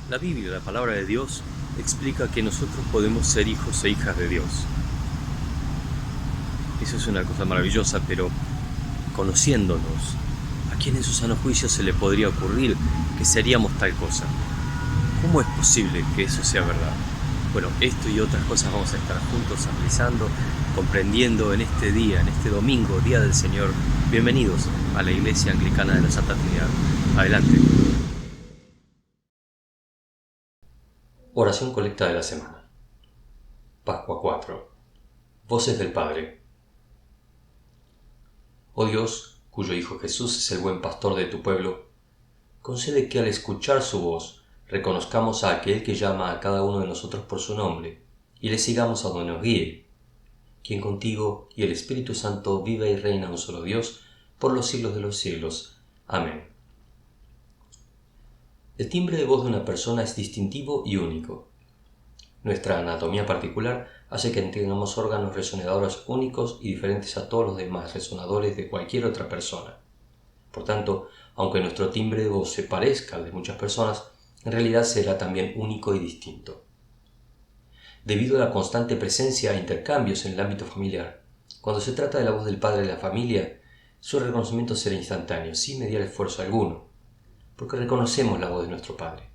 La Biblia, la palabra de Dios, explica que nosotros podemos ser hijos e hijas de Dios. Eso es una cosa maravillosa, pero conociéndonos, ¿a quién en su sano juicio se le podría ocurrir que seríamos tal cosa? ¿Cómo es posible que eso sea verdad? Bueno, esto y otras cosas vamos a estar juntos analizando, comprendiendo en este día, en este domingo, Día del Señor. Bienvenidos a la Iglesia Anglicana de la Santa Trinidad. Adelante. Oración colecta de la semana. Pascua 4. Voces del Padre. Oh Dios, cuyo Hijo Jesús es el buen pastor de tu pueblo, concede que al escuchar su voz reconozcamos a aquel que llama a cada uno de nosotros por su nombre y le sigamos a donde nos guíe, quien contigo y el Espíritu Santo vive y reina un solo Dios por los siglos de los siglos. Amén. El timbre de voz de una persona es distintivo y único. Nuestra anatomía particular hace que tengamos órganos resonadores únicos y diferentes a todos los demás resonadores de cualquier otra persona. Por tanto, aunque nuestro timbre de voz se parezca al de muchas personas, en realidad será también único y distinto. Debido a la constante presencia e intercambios en el ámbito familiar, cuando se trata de la voz del padre de la familia, su reconocimiento será instantáneo, sin mediar esfuerzo alguno, porque reconocemos la voz de nuestro Padre.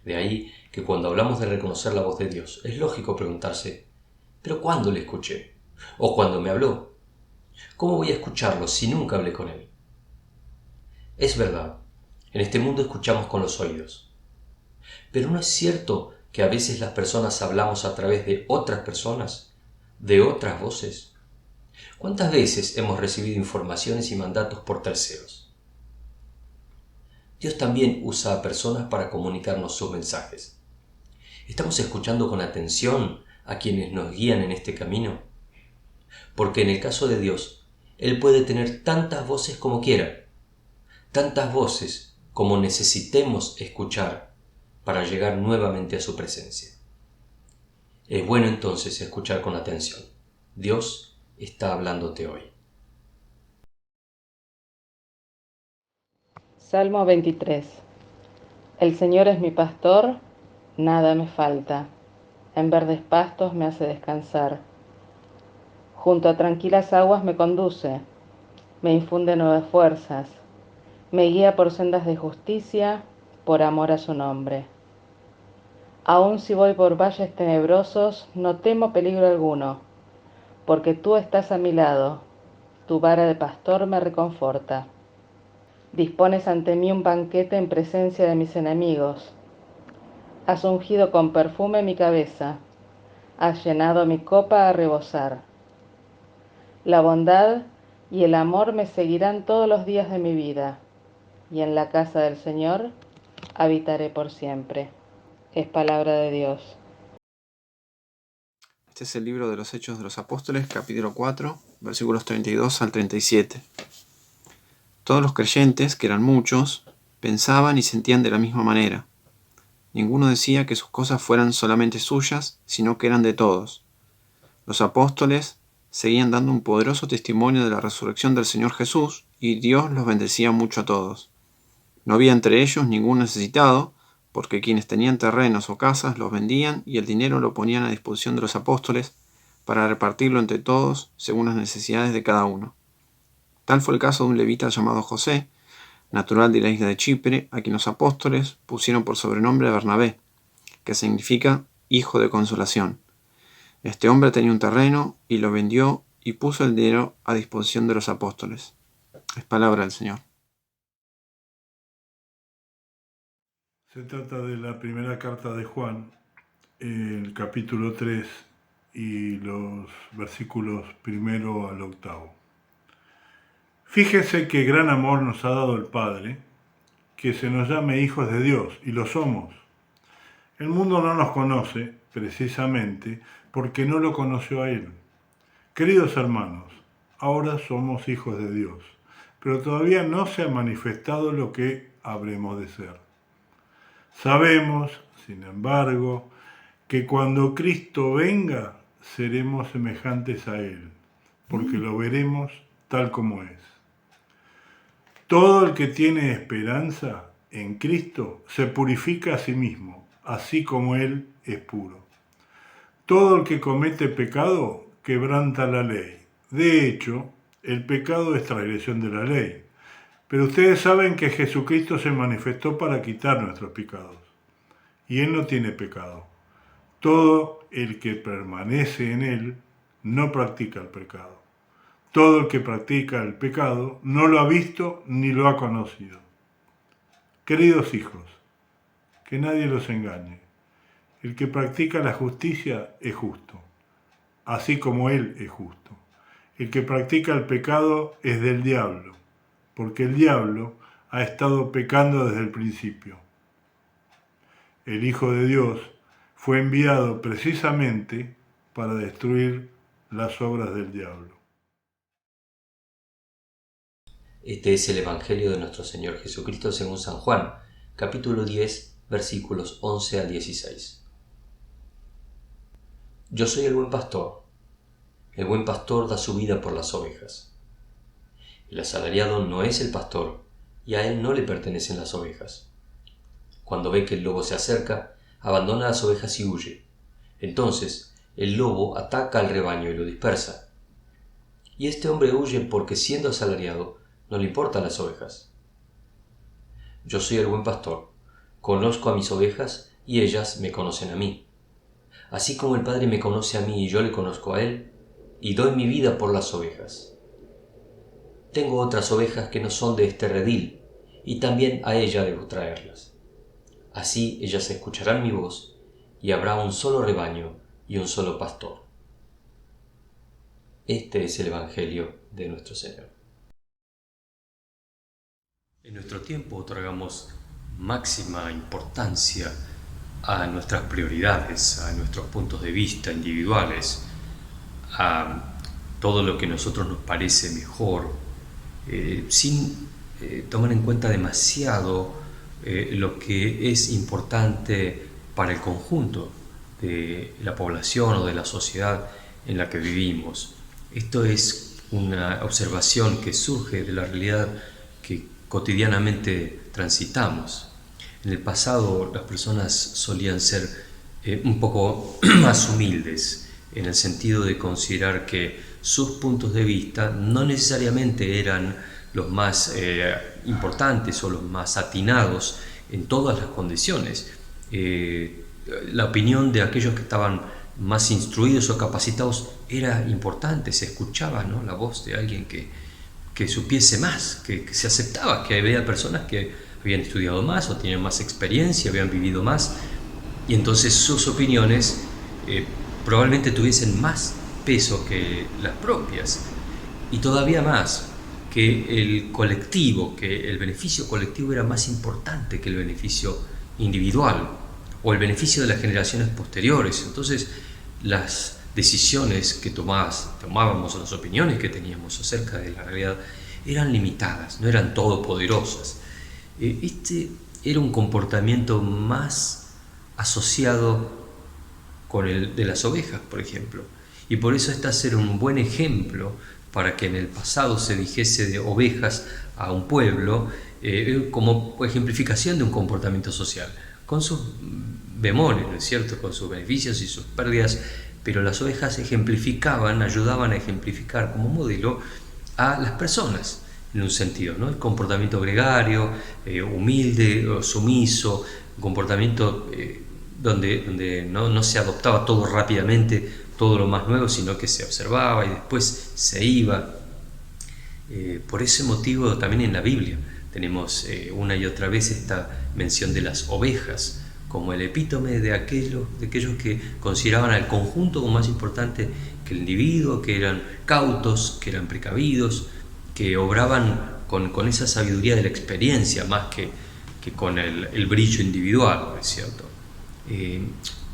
De ahí que cuando hablamos de reconocer la voz de Dios, es lógico preguntarse, ¿pero cuándo le escuché? ¿O cuándo me habló? ¿Cómo voy a escucharlo si nunca hablé con él? Es verdad, en este mundo escuchamos con los oídos. Pero ¿no es cierto que a veces las personas hablamos a través de otras personas, de otras voces? ¿Cuántas veces hemos recibido informaciones y mandatos por terceros? Dios también usa a personas para comunicarnos sus mensajes. ¿Estamos escuchando con atención a quienes nos guían en este camino? Porque en el caso de Dios, Él puede tener tantas voces como quiera, tantas voces como necesitemos escuchar para llegar nuevamente a su presencia. Es bueno entonces escuchar con atención. Dios está hablándote hoy. Salmo 23. El Señor es mi pastor, nada me falta. En verdes pastos me hace descansar. Junto a tranquilas aguas me conduce, me infunde nuevas fuerzas, me guía por sendas de justicia, por amor a su nombre. Aun si voy por valles tenebrosos, no temo peligro alguno, porque tú estás a mi lado, tu vara de pastor me reconforta. Dispones ante mí un banquete en presencia de mis enemigos. Has ungido con perfume mi cabeza, has llenado mi copa a rebosar. La bondad y el amor me seguirán todos los días de mi vida, y en la casa del Señor habitaré por siempre. Es palabra de Dios. Este es el libro de los Hechos de los Apóstoles, capítulo 4, versículos 32 al 37. Todos los creyentes, que eran muchos, pensaban y sentían de la misma manera. Ninguno decía que sus cosas fueran solamente suyas, sino que eran de todos. Los apóstoles seguían dando un poderoso testimonio de la resurrección del Señor Jesús, y Dios los bendecía mucho a todos. No había entre ellos ningún necesitado, porque quienes tenían terrenos o casas los vendían y el dinero lo ponían a disposición de los apóstoles para repartirlo entre todos según las necesidades de cada uno. Tal fue el caso de un levita llamado José, natural de la isla de Chipre, a quien los apóstoles pusieron por sobrenombre Bernabé, que significa hijo de consolación. Este hombre tenía un terreno y lo vendió y puso el dinero a disposición de los apóstoles. Es palabra del Señor. Se trata de la primera carta de Juan, el capítulo 3 y los versículos 1 al 8. Fíjese qué gran amor nos ha dado el Padre, que se nos llame hijos de Dios, y lo somos. El mundo no nos conoce, precisamente, porque no lo conoció a Él. Queridos hermanos, ahora somos hijos de Dios, pero todavía no se ha manifestado lo que habremos de ser. Sabemos, sin embargo, que cuando Cristo venga, seremos semejantes a Él, porque lo veremos tal como es. Todo el que tiene esperanza en Cristo, se purifica a sí mismo, así como Él es puro. Todo el que comete pecado quebranta la ley. De hecho, el pecado es transgresión de la ley. Pero ustedes saben que Jesucristo se manifestó para quitar nuestros pecados. Y Él no tiene pecado. Todo el que permanece en Él no practica el pecado. Todo el que practica el pecado no lo ha visto ni lo ha conocido. Queridos hijos, que nadie los engañe. El que practica la justicia es justo, así como Él es justo. El que practica el pecado es del diablo, porque el diablo ha estado pecando desde el principio. El Hijo de Dios fue enviado precisamente para destruir las obras del diablo. Este es el Evangelio de nuestro Señor Jesucristo según San Juan, capítulo 10, versículos 11 al 16. Yo soy el buen pastor. El buen pastor da su vida por las ovejas. El asalariado no es el pastor, y a él no le pertenecen las ovejas. Cuando ve que el lobo se acerca, abandona las ovejas y huye. Entonces, el lobo ataca al rebaño y lo dispersa. Y este hombre huye porque, siendo asalariado, no le importan las ovejas. Yo soy el buen pastor, conozco a mis ovejas y ellas me conocen a mí. Así como el Padre me conoce a mí y yo le conozco a él, y doy mi vida por las ovejas. Tengo otras ovejas que no son de este redil, y también a ella debo traerlas. Así ellas escucharán mi voz, y habrá un solo rebaño y un solo pastor. Este es el Evangelio de nuestro Señor. En nuestro tiempo otorgamos máxima importancia a nuestras prioridades, a nuestros puntos de vista individuales, a todo lo que a nosotros nos parece mejor, sin tomar en cuenta demasiado lo que es importante para el conjunto de la población o de la sociedad en la que vivimos. Esto es una observación que surge de la realidad que cotidianamente transitamos. En el pasado las personas solían ser un poco más humildes, en el sentido de considerar que sus puntos de vista no necesariamente eran los más importantes o los más atinados en todas las condiciones. La opinión de aquellos que estaban más instruidos o capacitados era importante, se escuchaba, ¿no?, la voz de alguien que supiese más, que se aceptaba, que había personas que habían estudiado más o tenían más experiencia, habían vivido más, y entonces sus opiniones probablemente tuviesen más peso que las propias, y todavía más, que el colectivo, que el beneficio colectivo era más importante que el beneficio individual o el beneficio de las generaciones posteriores. Entonces las decisiones que tomábamos, las opiniones que teníamos acerca de la realidad eran limitadas, no eran todopoderosas. Este era un comportamiento más asociado con el de las ovejas, por ejemplo, y por eso este era un buen ejemplo para que en el pasado se dijese de ovejas a un pueblo como ejemplificación de un comportamiento social, con sus bemoles, ¿no es cierto?, con sus beneficios y sus pérdidas, pero las ovejas ayudaban a ejemplificar como modelo a las personas, en un sentido, ¿no? El comportamiento gregario, humilde, sumiso, un comportamiento donde no se adoptaba todo rápidamente, todo lo más nuevo, sino que se observaba y después se iba. Por ese motivo también en la Biblia tenemos una y otra vez esta mención de las ovejas como el epítome de aquellos que consideraban al conjunto como más importante que el individuo, que eran cautos, que eran precavidos, que obraban con esa sabiduría de la experiencia más que con el brillo individual, ¿no es cierto?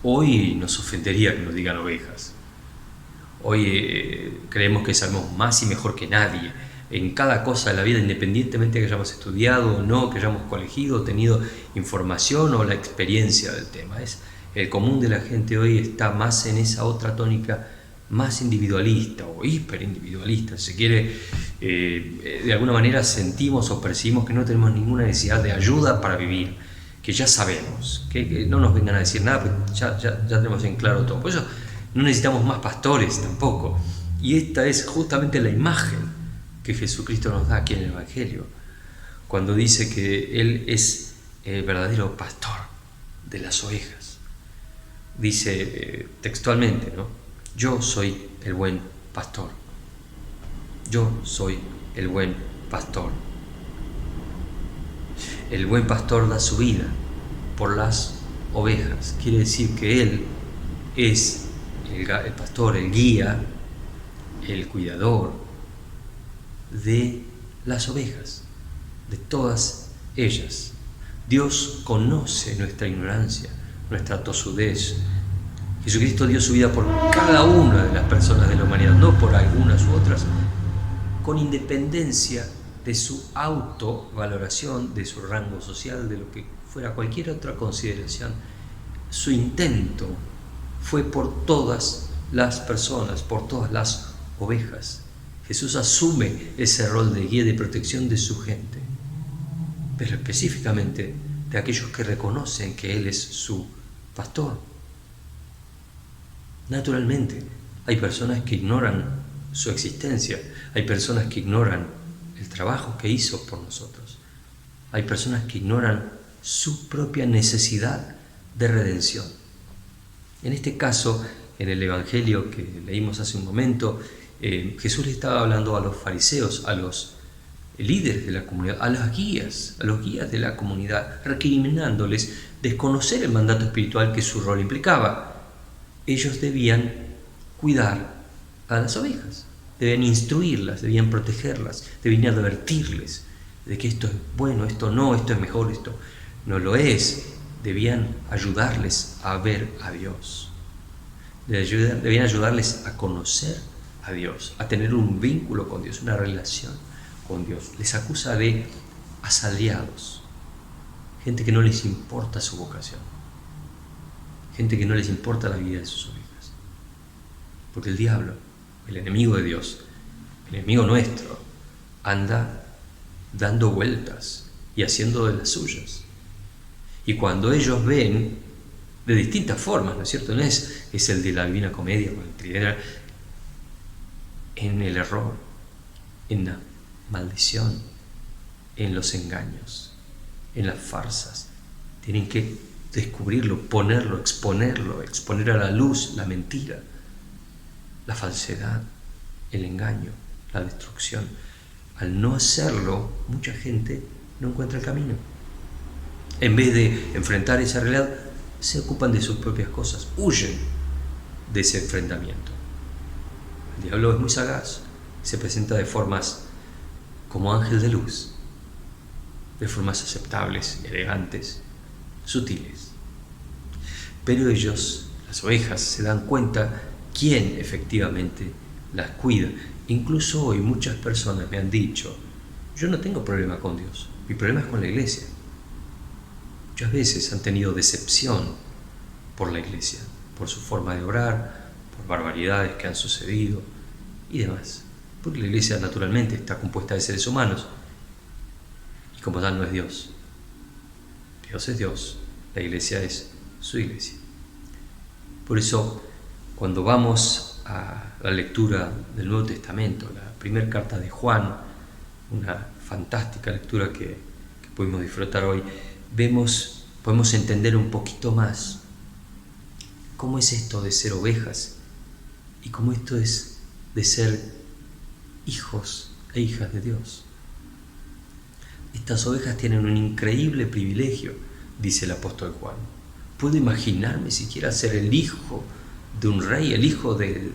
Hoy nos ofendería que nos digan ovejas. Hoy creemos que sabemos más y mejor que nadie en cada cosa de la vida, independientemente de que hayamos estudiado o no, que hayamos colegido, tenido información o la experiencia del tema. El común de la gente hoy está más en esa otra tónica más individualista o hiperindividualista, si se quiere, de alguna manera sentimos o percibimos que no tenemos ninguna necesidad de ayuda para vivir, que ya sabemos, que no nos vengan a decir nada, porque ya tenemos en claro todo. Por eso no necesitamos más pastores tampoco. Y esta es justamente la imagen que Jesucristo nos da aquí en el Evangelio, cuando dice que Él es el verdadero pastor de las ovejas. Dice textualmente, ¿no? Yo soy el buen pastor. Yo soy el buen pastor. El buen pastor da su vida por las ovejas. Quiere decir que Él es el pastor, el guía, el cuidador de las ovejas, de todas ellas. Dios conoce nuestra ignorancia, nuestra tosudez. Jesucristo dio su vida por cada una de las personas de la humanidad, no por algunas u otras, con independencia de su autovaloración, de su rango social, de lo que fuera cualquier otra consideración. Su intento fue por todas las personas, por todas las ovejas. Jesús asume ese rol de guía y de protección de su gente, pero específicamente de aquellos que reconocen que Él es su pastor. Naturalmente, hay personas que ignoran su existencia, hay personas que ignoran el trabajo que hizo por nosotros, hay personas que ignoran su propia necesidad de redención. En este caso, en el Evangelio que leímos hace un momento, Jesús le estaba hablando a los fariseos, a los líderes de la comunidad, a los guías de la comunidad, recriminándoles desconocer el mandato espiritual que su rol implicaba. Ellos debían cuidar a las ovejas, debían instruirlas, debían protegerlas, debían advertirles de que esto es bueno, esto no, esto es mejor, esto no lo es. Debían ayudarles a ver a Dios, debían ayudarles a conocer a Dios, a tener un vínculo con Dios, una relación con Dios. Les acusa de asalariados, gente que no les importa su vocación, gente que no les importa la vida de sus ovejas. Porque el diablo, el enemigo de Dios, el enemigo nuestro, anda dando vueltas y haciendo de las suyas. Y cuando ellos ven, de distintas formas, ¿no es cierto? No es el de la Divina Comedia, con el tridente, en el error, en la maldición, en los engaños, en las farsas. Tienen que descubrirlo, ponerlo, exponer a la luz la mentira, la falsedad, el engaño, la destrucción. Al no hacerlo, mucha gente no encuentra el camino. En vez de enfrentar esa realidad, se ocupan de sus propias cosas, huyen de ese enfrentamiento. El diablo es muy sagaz, se presenta de formas como ángel de luz, de formas aceptables, elegantes, sutiles. Pero ellos, las ovejas, se dan cuenta quién efectivamente las cuida. Incluso hoy muchas personas me han dicho, yo no tengo problema con Dios, mi problema es con la iglesia. Muchas veces han tenido decepción por la iglesia, por su forma de orar, por barbaridades que han sucedido y demás. Porque la iglesia naturalmente está compuesta de seres humanos y como tal no es Dios. Dios es Dios, la iglesia es su iglesia. Por eso, cuando vamos a la lectura del Nuevo Testamento, la primera carta de Juan, una fantástica lectura que pudimos disfrutar hoy, podemos entender un poquito más cómo es esto de ser ovejas y cómo esto es de ser hijos e hijas de Dios. Estas ovejas tienen un increíble privilegio, dice el apóstol Juan. ¿Puedo imaginarme siquiera ser el hijo de un rey, el hijo del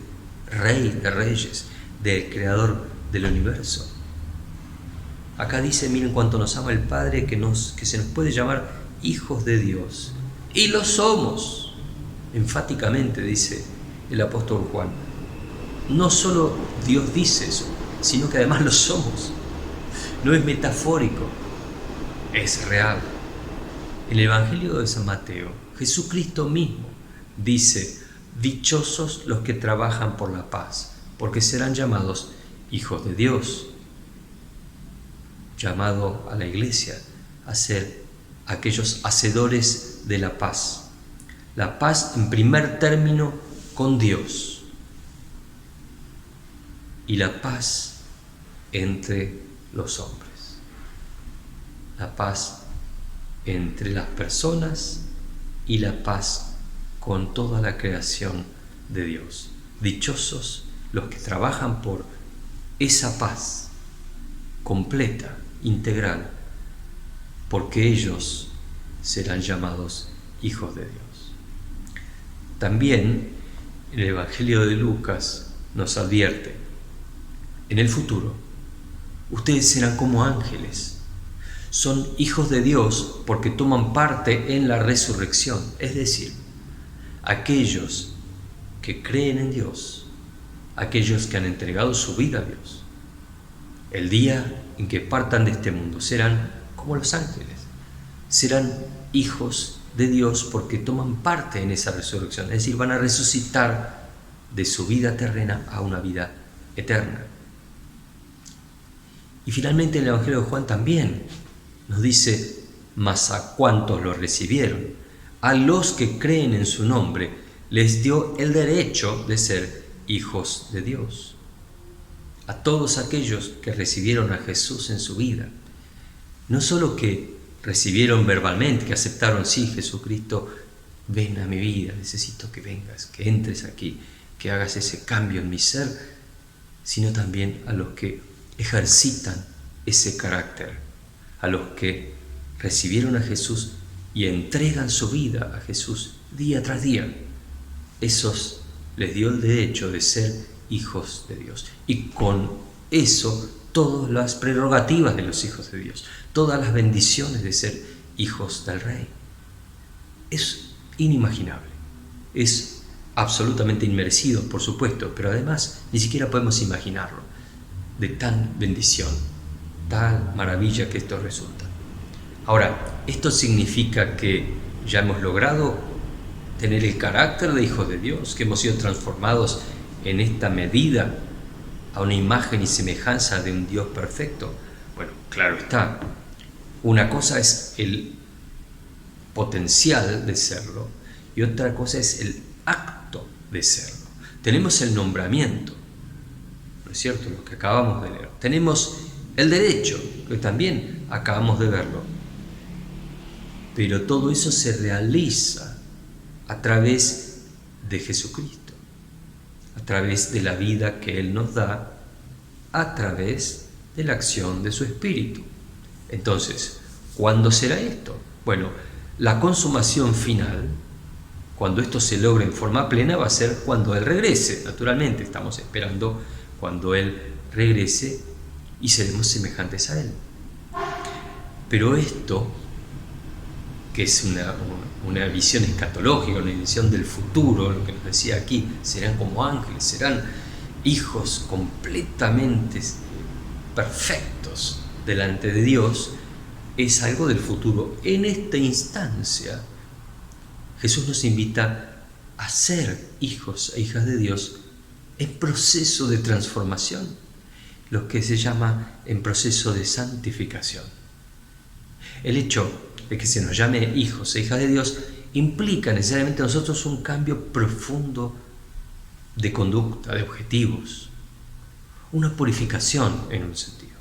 rey de reyes, del creador del universo? Acá dice, miren cuánto nos ama el Padre, que se nos puede llamar hijos de Dios. Y lo somos, enfáticamente dice el apóstol Juan. No solo Dios dice eso, sino que además lo somos. No es metafórico, es real. En el Evangelio de San Mateo, Jesucristo mismo dice, Dichosos los que trabajan por la paz, porque serán llamados hijos de Dios. Llamado a la iglesia a ser aquellos hacedores de la paz. La paz en primer término con Dios y la paz entre los hombres. La paz entre las personas y la paz con toda la creación de Dios. Dichosos los que trabajan por esa paz completa, integral, porque ellos serán llamados hijos de Dios. También el Evangelio de Lucas nos advierte: en el futuro, ustedes serán como ángeles. Son hijos de Dios porque toman parte en la resurrección, es decir, aquellos que creen en Dios, aquellos que han entregado su vida a Dios. El día en que partan de este mundo serán como los ángeles, serán hijos de Dios porque toman parte en esa resurrección, es decir, van a resucitar de su vida terrena a una vida eterna. Y finalmente el Evangelio de Juan también nos dice: mas a cuantos lo recibieron, a los que creen en su nombre, les dio el derecho de ser hijos de Dios. A todos aquellos que recibieron a Jesús en su vida, no solo que recibieron verbalmente, que aceptaron: sí, Jesucristo, ven a mi vida, necesito que vengas, que entres aquí, que hagas ese cambio en mi ser, sino también a los que ejercitan ese carácter, a los que recibieron a Jesús y entregan su vida a Jesús día tras día. Esos les dio el derecho de ser hijos de Dios. Y con eso, todas las prerrogativas de los hijos de Dios, todas las bendiciones de ser hijos del Rey. Es inimaginable, es absolutamente inmerecido, por supuesto, pero además ni siquiera podemos imaginarlo, de tan bendición, tal maravilla que esto resulta. Ahora, ¿esto significa que ya hemos logrado tener el carácter de hijos de Dios, que hemos sido transformados en esta medida a una imagen y semejanza de un Dios perfecto? Bueno, claro está. Una cosa es el potencial de serlo y otra cosa es el acto de serlo. Tenemos el nombramiento, ¿no es cierto?, lo que acabamos de leer. Tenemos el derecho, que también acabamos de verlo. Pero todo eso se realiza a través de Jesucristo, a través de la vida que Él nos da, a través de la acción de su Espíritu. Entonces, ¿cuándo será esto? Bueno, la consumación final, cuando esto se logre en forma plena, va a ser cuando Él regrese. Naturalmente, estamos esperando cuando Él regrese y seremos semejantes a Él. Pero esto, que es una visión escatológica, una visión del futuro, lo que nos decía aquí, serán como ángeles, serán hijos completamente perfectos delante de Dios, es algo del futuro. En esta instancia, Jesús nos invita a ser hijos e hijas de Dios en proceso de transformación, lo que se llama en proceso de santificación. El hecho de que se nos llame hijos e hijas de Dios implica necesariamente en nosotros un cambio profundo de conducta, de objetivos, una purificación en un sentido.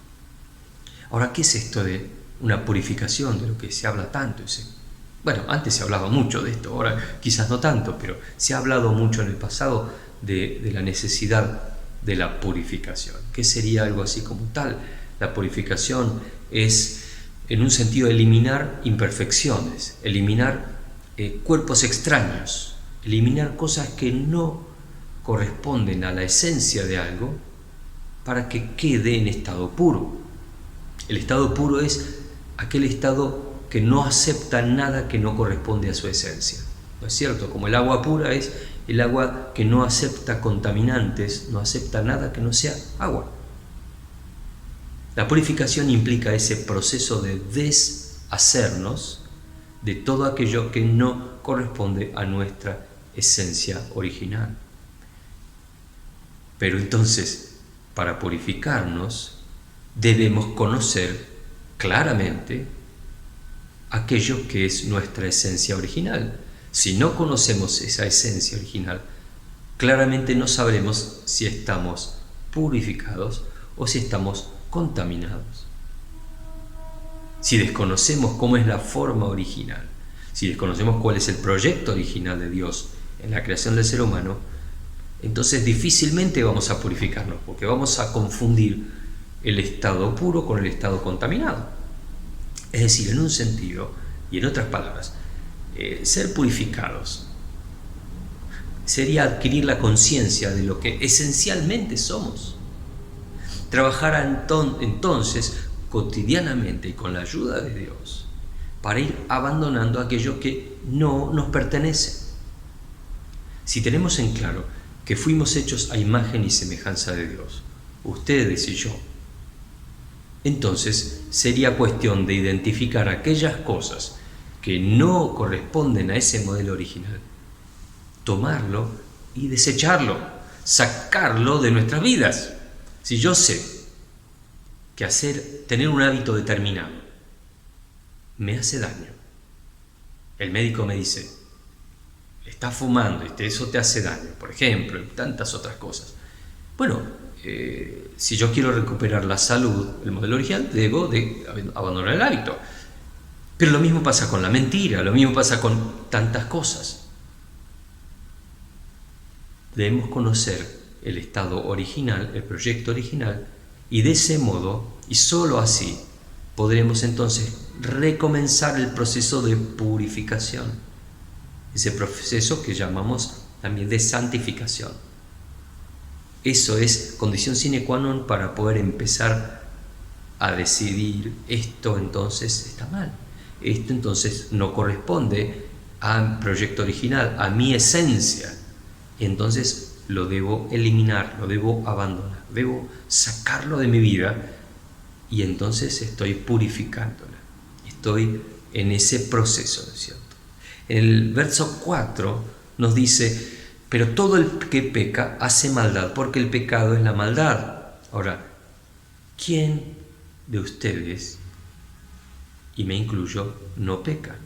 Ahora, ¿qué es esto de una purificación, de lo que se habla tanto? Bueno, antes se hablaba mucho de esto, ahora quizás no tanto, pero se ha hablado mucho en el pasado de la necesidad de la purificación. ¿Qué sería algo así como tal? La purificación es, en un sentido, eliminar imperfecciones, eliminar cuerpos extraños, eliminar cosas que no corresponden a la esencia de algo para que quede en estado puro. El estado puro es aquel estado que no acepta nada que no corresponde a su esencia, ¿no es cierto? Como el agua pura es el agua que no acepta contaminantes, no acepta nada que no sea agua. La purificación implica ese proceso de deshacernos de todo aquello que no corresponde a nuestra esencia original. Pero entonces, para purificarnos, debemos conocer claramente aquello que es nuestra esencia original. Si no conocemos esa esencia original, claramente no sabremos si estamos purificados o si estamos contaminados. Si desconocemos cómo es la forma original, si desconocemos cuál es el proyecto original de Dios en la creación del ser humano, entonces difícilmente vamos a purificarnos, porque vamos a confundir el estado puro con el estado contaminado. Es decir, en un sentido, y en otras palabras, ser purificados sería adquirir la conciencia de lo que esencialmente somos. Trabajar entonces cotidianamente y con la ayuda de Dios para ir abandonando aquello que no nos pertenece. Si tenemos en claro que fuimos hechos a imagen y semejanza de Dios, ustedes y yo, entonces sería cuestión de identificar aquellas cosas que no corresponden a ese modelo original, tomarlo y desecharlo, sacarlo de nuestras vidas. Si yo sé que tener un hábito determinado me hace daño, el médico me dice, estás fumando y eso te hace daño, por ejemplo, y tantas otras cosas. Bueno, si yo quiero recuperar la salud, el modelo original, debo de abandonar el hábito. Pero lo mismo pasa con la mentira, lo mismo pasa con tantas cosas. Debemos conocer el estado original, el proyecto original, y de ese modo, y solo así, podremos entonces recomenzar el proceso de purificación, ese proceso que llamamos también de santificación. Eso es condición sine qua non para poder empezar a decidir, esto entonces está mal, esto entonces no corresponde al proyecto original, a mi esencia, y entonces lo debo eliminar, lo debo abandonar, debo sacarlo de mi vida, y entonces estoy purificándola, estoy en ese proceso, ¿no es cierto? En el verso 4 nos dice, pero todo el que peca hace maldad, porque el pecado es la maldad. Ahora, ¿quién de ustedes, y me incluyo, no peca?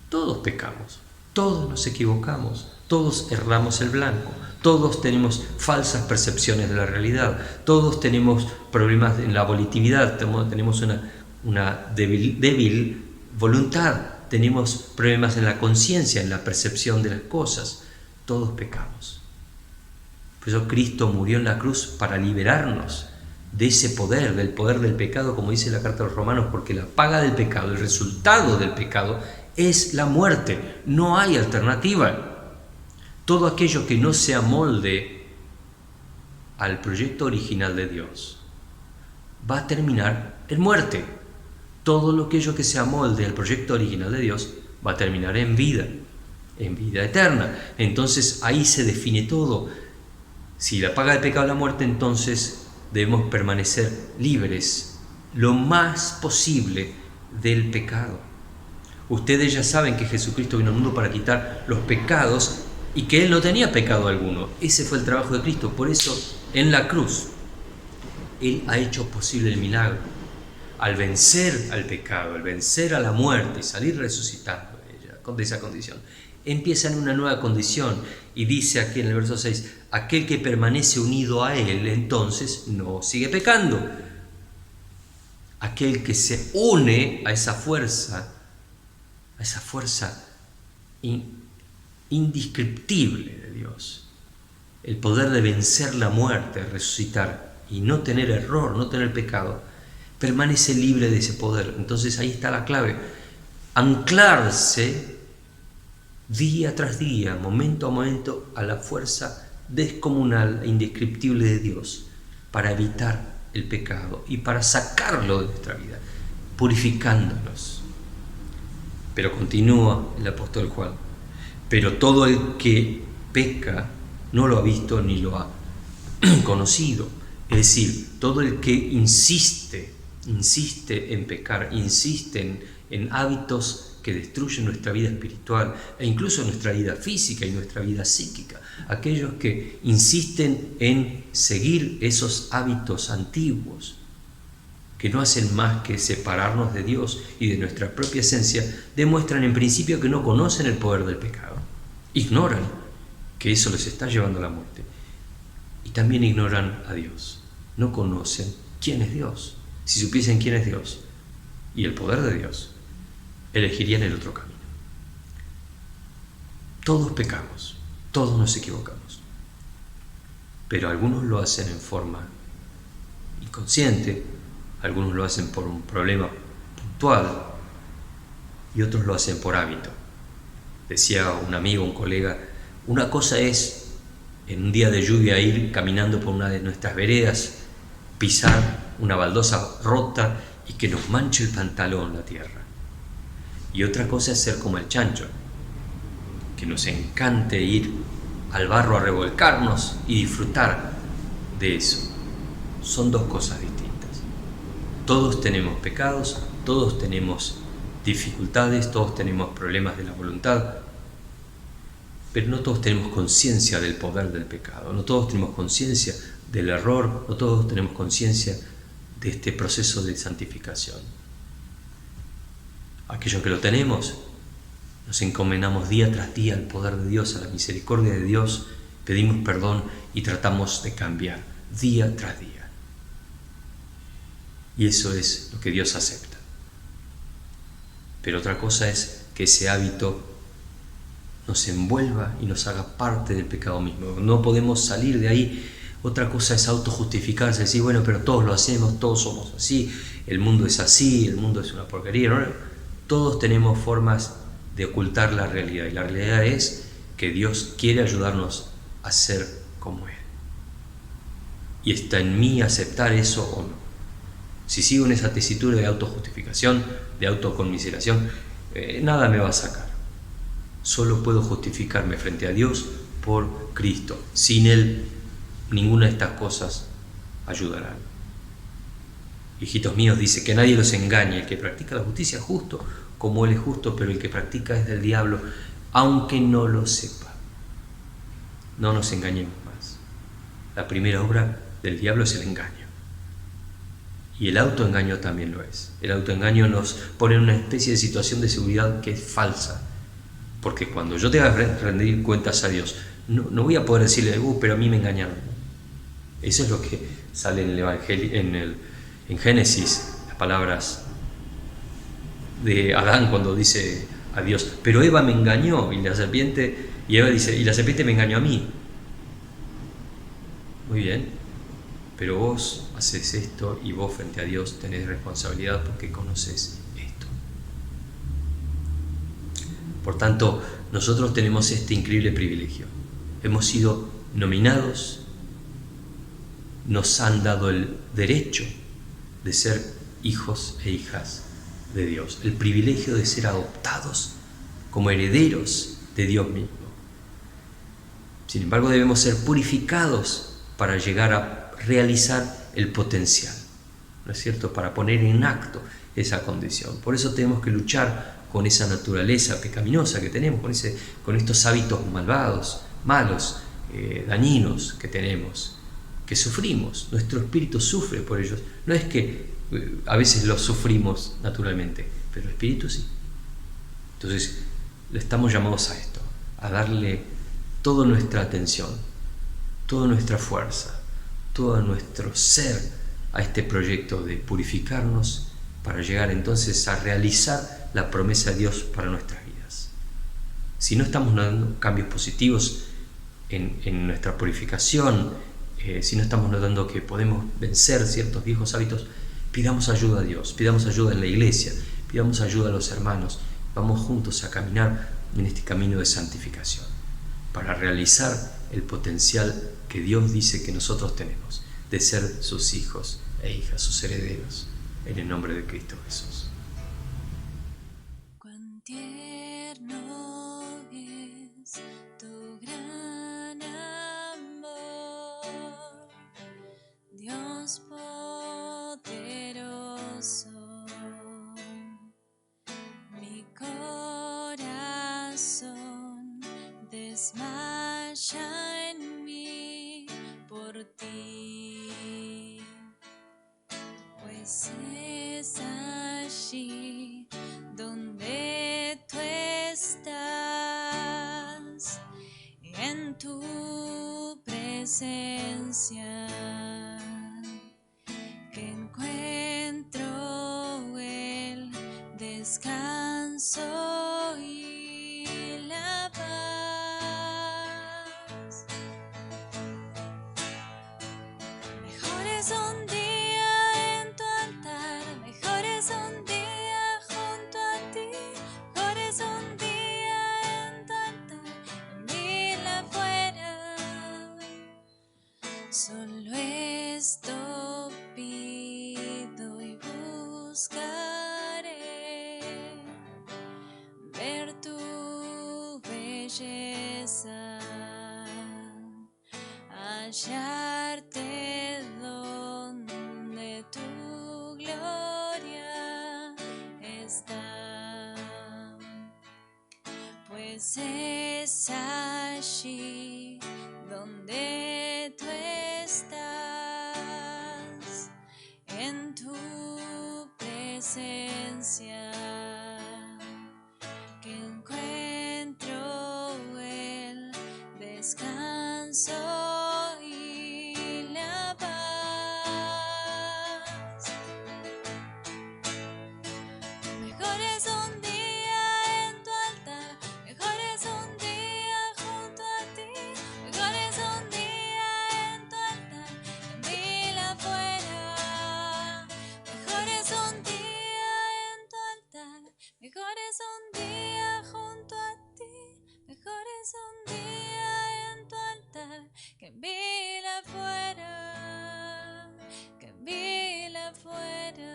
Todos pecamos, todos nos equivocamos, todos erramos el blanco, todos tenemos falsas percepciones de la realidad, todos tenemos problemas en la volitividad, tenemos una débil voluntad, tenemos problemas en la conciencia, en la percepción de las cosas. Todos pecamos. Por eso Cristo murió en la cruz para liberarnos de ese poder, del poder del pecado, como dice la carta a los Romanos, porque la paga del pecado, el resultado del pecado, es la muerte. No hay alternativa. Todo aquello que no se amolde al proyecto original de Dios va a terminar en muerte. Todo aquello que se amolde al proyecto original de Dios va a terminar en vida eterna. Entonces ahí se define todo. Si la paga del pecado es la muerte, entonces debemos permanecer libres lo más posible del pecado. Ustedes ya saben que Jesucristo vino al mundo para quitar los pecados y que Él no tenía pecado alguno. Ese fue el trabajo de Cristo. Por eso en la cruz Él ha hecho posible el milagro. Al vencer al pecado, al vencer a la muerte y salir resucitando de esa condición, empieza en una nueva condición, y dice aquí en el verso 6, aquel que permanece unido a Él, entonces no sigue pecando. Aquel que se une a esa fuerza indescriptible de Dios, el poder de vencer la muerte, resucitar y no tener error, no tener pecado, permanece libre de ese poder. Entonces ahí está la clave, anclarse día tras día, momento a momento, a la fuerza descomunal e indescriptible de Dios para evitar el pecado y para sacarlo de nuestra vida, purificándonos. Pero continúa el apóstol Juan, pero todo el que peca no lo ha visto ni lo ha conocido. Es decir, todo el que insiste en pecar, insiste en hábitos que destruyen nuestra vida espiritual e incluso nuestra vida física y nuestra vida psíquica, aquellos que insisten en seguir esos hábitos antiguos que no hacen más que separarnos de Dios y de nuestra propia esencia, demuestran en principio que no conocen el poder del pecado, ignoran que eso les está llevando a la muerte y también ignoran a Dios, no conocen quién es Dios. Si supiesen quién es Dios y el poder de Dios, elegirían el otro camino. Todos pecamos, todos nos equivocamos, pero algunos lo hacen en forma inconsciente, algunos lo hacen por un problema puntual y otros lo hacen por hábito. Decía un amigo, un colega, una cosa es en un día de lluvia ir caminando por una de nuestras veredas, pisar una baldosa rota y que nos manche el pantalón la tierra. Y otra cosa es ser como el chancho, que nos encante ir al barro a revolcarnos y disfrutar de eso. Son dos cosas distintas. Todos tenemos pecados, todos tenemos dificultades, todos tenemos problemas de la voluntad, pero no todos tenemos conciencia del poder del pecado, no todos tenemos conciencia del error, no todos tenemos conciencia de este proceso de santificación. Aquellos que lo tenemos, nos encomendamos día tras día al poder de Dios, a la misericordia de Dios, pedimos perdón y tratamos de cambiar día tras día. Y eso es lo que Dios acepta. Pero otra cosa es que ese hábito nos envuelva y nos haga parte del pecado mismo. No podemos salir de ahí. Otra cosa es autojustificarse, decir, bueno, pero todos lo hacemos, todos somos así, el mundo es así, el mundo es una porquería. No, todos tenemos formas de ocultar la realidad, y la realidad es que Dios quiere ayudarnos a ser como Él. Y está en mí aceptar eso o no. Si sigo en esa tesitura de autojustificación, de autoconmiseración, nada me va a sacar. Solo puedo justificarme frente a Dios por Cristo. Sin Él, ninguna de estas cosas ayudarán. Hijitos míos, dice que nadie los engañe. El que practica la justicia es justo, como Él es justo, pero el que practica es del diablo, aunque no lo sepa. No nos engañemos más. La primera obra del diablo es el engaño. Y el autoengaño también lo es. El autoengaño nos pone en una especie de situación de seguridad que es falsa. Porque cuando yo tenga que rendir cuentas a Dios, no voy a poder decirle, pero a mí me engañaron. Eso es lo que sale en el Evangelio, en Génesis, las palabras de Adán cuando dice a Dios, pero Eva me engañó, y Eva dice, y la serpiente me engañó a mí. Muy bien, pero vos haces esto y vos frente a Dios tenés responsabilidad porque conoces esto. Por tanto, nosotros tenemos este increíble privilegio. Hemos sido nominados, nos han dado el derecho de ser hijos e hijas de Dios, el privilegio de ser adoptados como herederos de Dios mismo. Sin embargo, debemos ser purificados para llegar a realizar el potencial, ¿no es cierto?, para poner en acto esa condición. Por eso tenemos que luchar con esa naturaleza pecaminosa que tenemos, con estos hábitos malvados, malos, dañinos que tenemos, que sufrimos. Nuestro espíritu sufre por ellos. No es que a veces los sufrimos naturalmente, pero el espíritu sí. Entonces, estamos llamados a esto, a darle toda nuestra atención, toda nuestra fuerza, todo nuestro ser a este proyecto de purificarnos para llegar entonces a realizar la promesa de Dios para nuestras vidas. Si no estamos dando cambios positivos en nuestra purificación, si no estamos notando que podemos vencer ciertos viejos hábitos, pidamos ayuda a Dios, pidamos ayuda en la iglesia, pidamos ayuda a los hermanos, vamos juntos a caminar en este camino de santificación para realizar el potencial que Dios dice que nosotros tenemos de ser sus hijos e hijas, sus herederos, en el nombre de Cristo Jesús. Cuán tierno es tu gran amor, Dios poderoso, mi corazón desmaya en mí por ti, pues es allí donde tú estás, en tu presencia, que encuentro el descanso y la paz. Mejor es un día en tu altar, mejor es un día junto a ti, mejor es un día en tu altar, en mil afuera. Solo esto pido y buscaré, ver tu belleza, hallarte donde tu gloria está, pues es allí donde tú estás, en tu presencia, que encuentro el descanso y la paz. Mejor es un día en tu altar, mejor es un día junto a ti, mejor es un día en tu altar, en mil afuera. Mejor es un día en tu altar, mejor es un día junto a ti, mejor es un día en tu altar, que en mil afuera, que en mil afuera.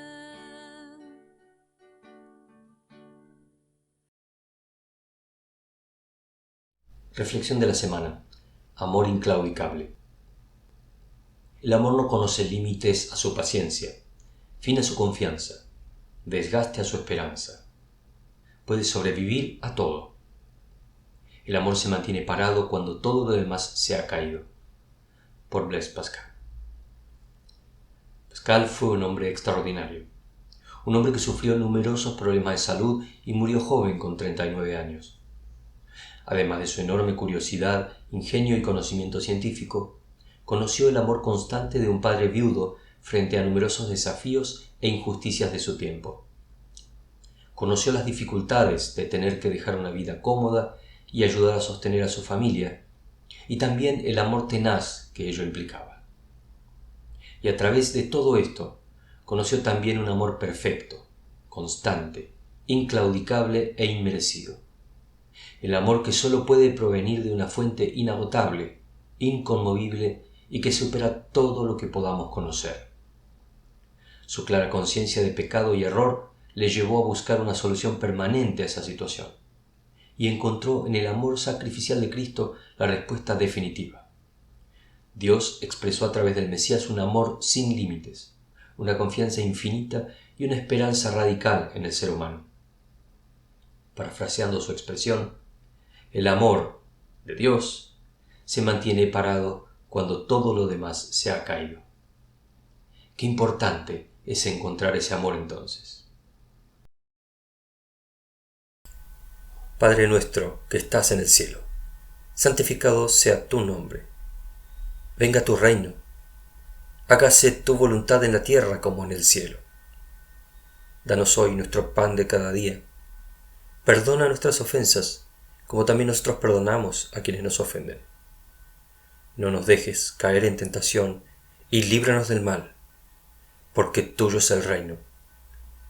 Reflexión de la semana. Amor inclaudicable. El amor no conoce límites a su paciencia, fin a su confianza, desgaste a su esperanza. Puede sobrevivir a todo. El amor se mantiene parado cuando todo lo demás se ha caído. Por Blaise Pascal. Pascal fue un hombre extraordinario. Un hombre que sufrió numerosos problemas de salud y murió joven con 39 años. Además de su enorme curiosidad, ingenio y conocimiento científico, conoció el amor constante de un padre viudo frente a numerosos desafíos e injusticias de su tiempo. Conoció las dificultades de tener que dejar una vida cómoda y ayudar a sostener a su familia, y también el amor tenaz que ello implicaba. Y a través de todo esto, conoció también un amor perfecto, constante, inclaudicable e inmerecido. El amor que solo puede provenir de una fuente inagotable, inconmovible y que supera todo lo que podamos conocer. Su clara conciencia de pecado y error le llevó a buscar una solución permanente a esa situación, y encontró en el amor sacrificial de Cristo la respuesta definitiva. Dios expresó a través del Mesías un amor sin límites, una confianza infinita y una esperanza radical en el ser humano. Parafraseando su expresión, el amor de Dios se mantiene parado cuando todo lo demás se ha caído. Qué importante es encontrar ese amor entonces. Padre nuestro que estás en el cielo, santificado sea tu nombre. Venga tu reino. Hágase tu voluntad en la tierra como en el cielo. Danos hoy nuestro pan de cada día. Perdona nuestras ofensas, como también nosotros perdonamos a quienes nos ofenden. No nos dejes caer en tentación y líbranos del mal, porque tuyo es el reino,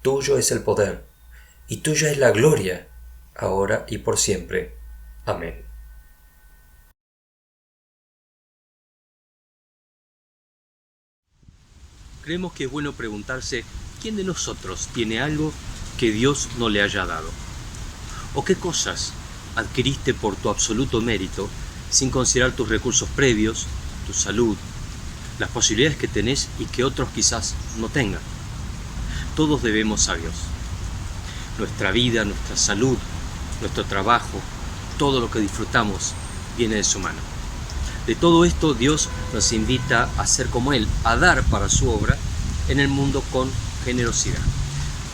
tuyo es el poder, y tuya es la gloria, ahora y por siempre. Amén. Creemos que es bueno preguntarse quién de nosotros tiene algo que Dios no le haya dado, o qué cosas adquiriste por tu absoluto mérito sin considerar tus recursos previos, tu salud, las posibilidades que tenés y que otros quizás no tengan. Todos debemos a Dios. Nuestra vida, nuestra salud, nuestro trabajo, todo lo que disfrutamos, viene de su mano. De todo esto Dios nos invita a ser como Él, a dar para su obra en el mundo con generosidad.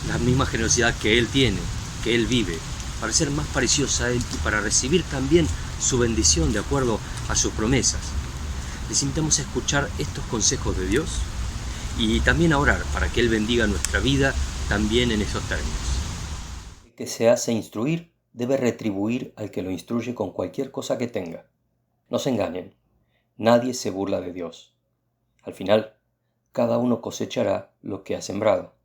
La misma generosidad que Él tiene, que Él vive, para ser más parecidos a Él y para recibir también su bendición de acuerdo a sus promesas. Les invitamos a escuchar estos consejos de Dios y también a orar para que Él bendiga nuestra vida también en esos términos. El que se hace instruir debe retribuir al que lo instruye con cualquier cosa que tenga. No se engañen, nadie se burla de Dios. Al final, cada uno cosechará lo que ha sembrado.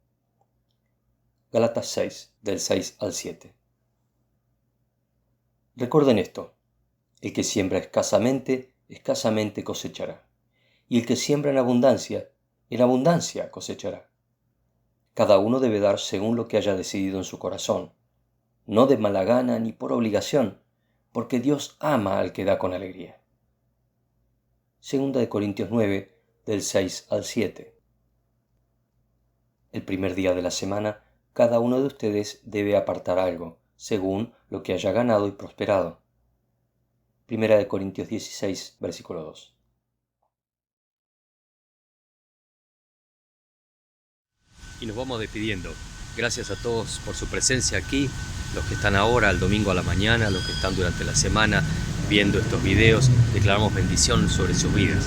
Gálatas 6, del 6 al 7. Recuerden esto: el que siembra escasamente, escasamente cosechará, y el que siembra en abundancia cosechará. Cada uno debe dar según lo que haya decidido en su corazón, no de mala gana ni por obligación, porque Dios ama al que da con alegría. 2 Corintios 9, del 6 al 7. El primer día de la semana, cada uno de ustedes debe apartar algo, según lo que haya ganado y prosperado. 1 Corintios 16, versículo 2. Y nos vamos despidiendo. Gracias a todos por su presencia aquí, los que están ahora al domingo a la mañana, los que están durante la semana viendo estos videos. Declaramos bendición sobre sus vidas.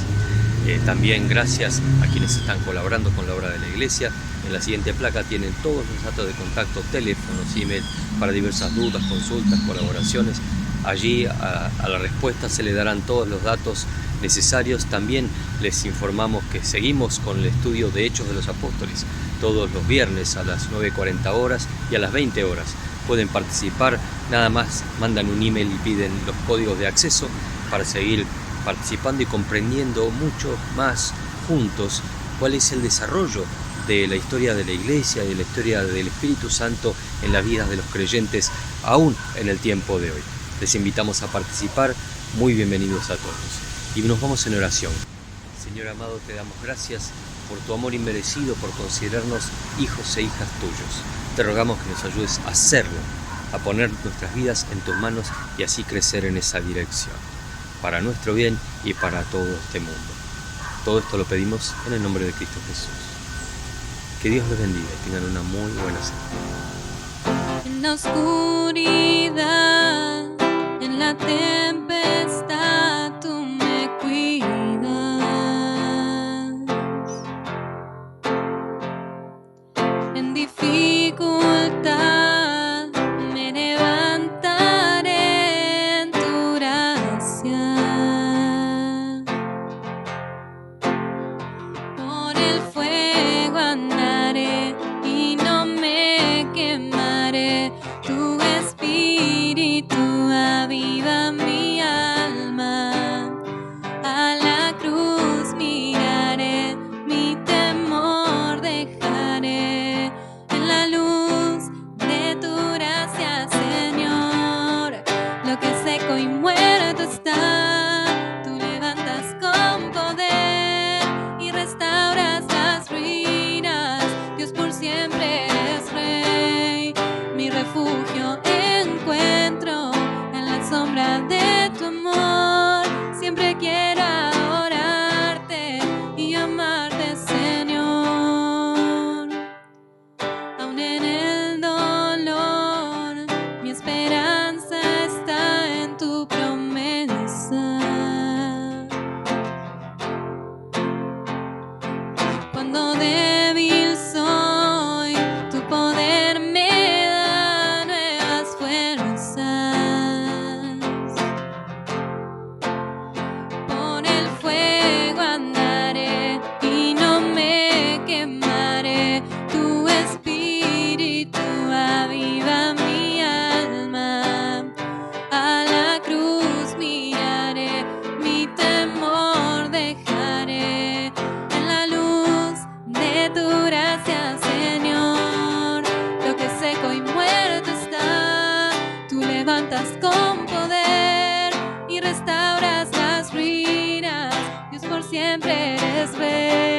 También gracias a quienes están colaborando con la obra de la iglesia. En la siguiente placa tienen todos los datos de contacto, teléfonos, email, para diversas dudas, consultas, colaboraciones. Allí a la respuesta se le darán todos los datos necesarios. También les informamos que seguimos con el estudio de Hechos de los Apóstoles todos los viernes a las 9:40 horas y a las 20 horas. Pueden participar, nada más mandan un email y piden los códigos de acceso para seguir participando y comprendiendo mucho más juntos cuál es el desarrollo de la historia de la Iglesia y de la historia del Espíritu Santo en las vidas de los creyentes aún en el tiempo de hoy. Les invitamos a participar, muy bienvenidos a todos. Y nos vamos en oración. Señor amado, te damos gracias por tu amor inmerecido, por considerarnos hijos e hijas tuyos. Te rogamos que nos ayudes a hacerlo, a poner nuestras vidas en tus manos y así crecer en esa dirección, para nuestro bien y para todo este mundo. Todo esto lo pedimos en el nombre de Cristo Jesús. Que Dios les bendiga y tengan una muy buena semana. En la oscuridad, en la tempestad, tú me cuidas. En dificultad me levantaré en tu gracia. Por el fuego andaré y no me quemaré. Tu espíritu aviva mi alma. A la cruz miraré, mi temor dejaré. En la luz de tu gracia, Señor, lo que seco y muerto está, tú levantas con poder y restauras las ruinas. Dios, por siempre eres Rey, mi refugio encuentro en la sombra de tu amor. Siempre quiero adorarte y amarte, Señor. Aún en el dolor, mi esperanza está en tu promesa. Cuando débil soy, tu poder me da nuevas fuerzas. Por el fuego andaré y no me quemaré. Tu espíritu aviva mi alma. A la cruz miraré, mi temor dejaré. En la luz de tu gracia, Señor, lo que seco y muerto está, tú levantas con poder y restauras las ruinas. Dios, por siempre eres Rey.